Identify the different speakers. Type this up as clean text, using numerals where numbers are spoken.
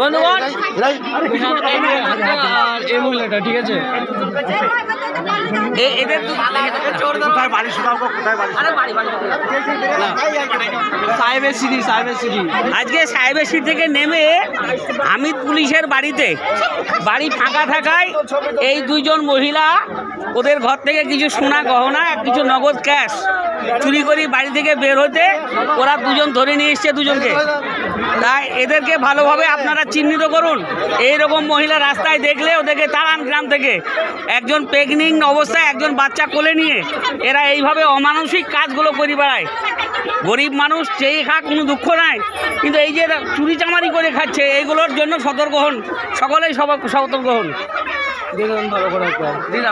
Speaker 1: বন্ধুগণ এই মহিলাটা ঠিক আছে এদের আজকে সাহেবের সিট থেকে নেমে আমি পুলিশের বাড়িতে বাড়ি ফাঁকা থাকায় এই দুইজন মহিলা ওদের ঘর থেকে কিছু সোনা গহনা কিছু নগদ ক্যাশ চুরি করে বাড়ি থেকে বের হতে ওরা দুজন ধরে নিয়ে এসছে দুজনকে। তাই এদেরকে ভালোভাবে আপনারা চিহ্নিত করুন। এইরকম মহিলা রাস্তায় দেখলে ওদেরকে তাড়ান গ্রাম থেকে। একজন প্রেগনেন্ট অবস্থায় একজন বাচ্চা কোলে নিয়ে এরা এইভাবে অমানসিক কাজগুলো করে বেড়ায়। গরিব মানুষ চেয়ে খাক কোনো দুঃখ নাই, কিন্তু এই যে চুরি চামারি করে খাচ্ছে এইগুলোর জন্য সতর্ক হন, সকলেই সতর্ক হন। দিন ভালো করে দিন